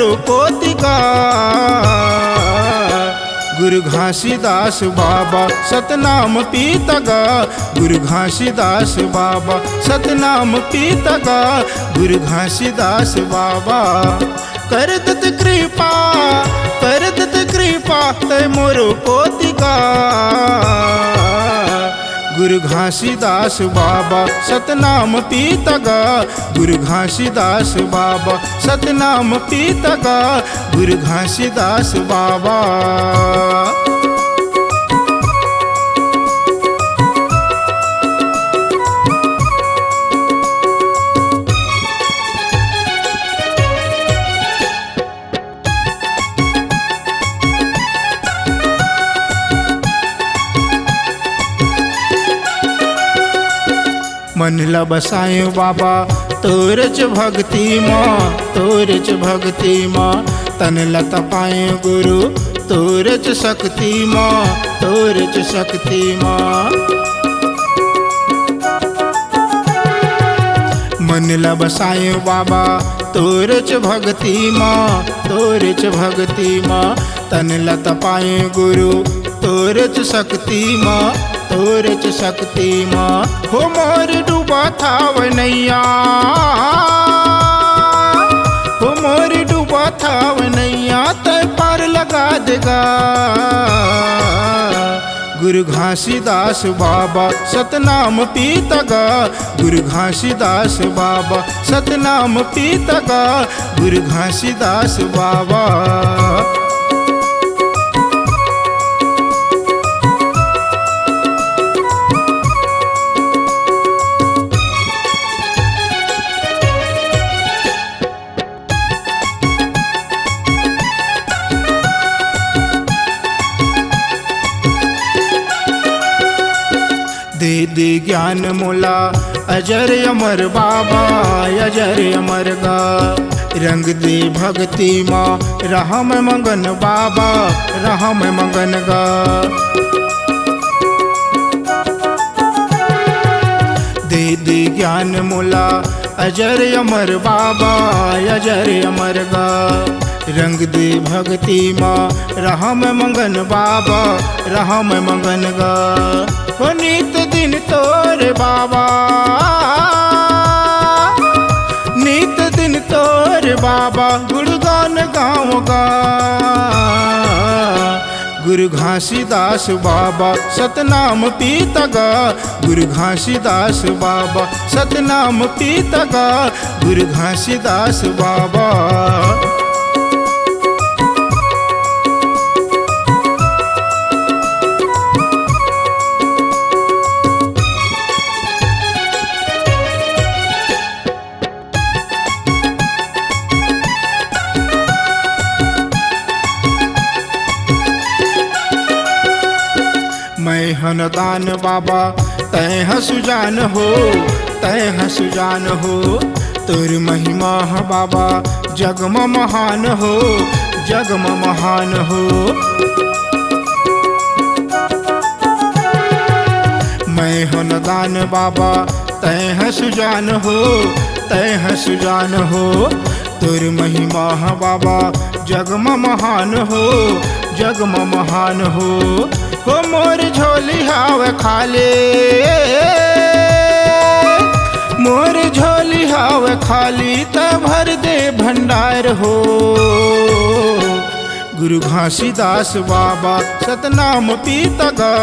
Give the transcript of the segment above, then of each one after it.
मोरो पोतिका। गुरु घासीदास बाबा सतनाम पीतगा। गुरु घासीदास बाबा सतनाम पीतगा। गुरु घासीदास बाबा कर दत कृपा, कर दत कृपा तय मोरो पोतिका। गुरु घासीदास बाबा सतनाम पीतगा। गुरु घासीदास बाबा सतनाम पीतगा। गुरु घासीदास बाबा। मन ला बसायो बाबा तोरच भक्ति माँ, तोरच भक्ति माँ। तन ला तपाए गुरु तोरच शक्ति माँ, तोरच शक्ति माँ। मन ला बसायो बाबा तोरच भक्ति माँ, तोरच भक्ति माँ। तन ला तपाए गुरु तोरच शक्ति माँ, तोरच शक्ति माँ। हो मोर डूबा था वनैया, हो मोर डूबा था वनैया तय पार लगा देगा। गुरु घासीदास बाबा सतनाम पीतगा। गुरु घासीदास बाबा सतनाम पीतगा। गुरु घासीदास बाबा। दे दे ज्ञान मोला अजर अमर बाबा, अजर अमर गा। रंग दे भक्ति माँ रहा मैं मगन बाबा, रहा मैं मगन गा। दे दे ज्ञान मोला अजर अमर बाबा, अजर अमर गा। रंग दे भक्ति माँ रहा मैं मगन बाबा, रहा मैं मगन गा। हो नित दिन तोरे बाबा, नित दिन तोरे बाबा गुणगान गाऊंगा। गुरु घासीदास बाबा सतनाम पीतगा। गुरु घासीदास बाबा सतनाम पीतगा। गुरु घासीदास बाबा। मैं हनदान बाबा तय हसुजान हो, तय हसुजान हो। तोर महिमा है बाबा जगम महान हो, जगम महान हो। मैं हनदान बाबा तय हसुजान हो, तय हसुजान हो। तोर महिमा है बाबा जगम महान हो, जगम महान हो। हो मोर झोली हाव खाले, मोर झोली हाव खाली त भर दे भंडार हो। गुरु घासीदास बाबा सतनाम पीतगा।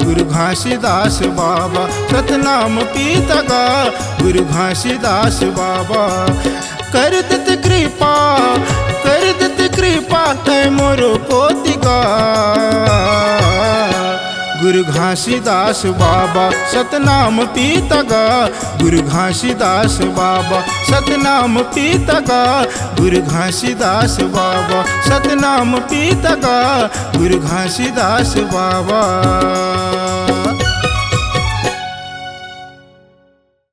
गुरु घासीदास बाबा सतनाम पीतगा। गुरु घासीदास बाबा कर दत कृपा, कर दत कृपा तय मोरो पोतिका। गुरु घासीदास बाबा सतनाम पीतगा। गुरु घासीदास बाबा सतनाम पीतगा। गुरु घासीदास बाबा सतनाम पीतगा। गुरु घासीदास बाबा।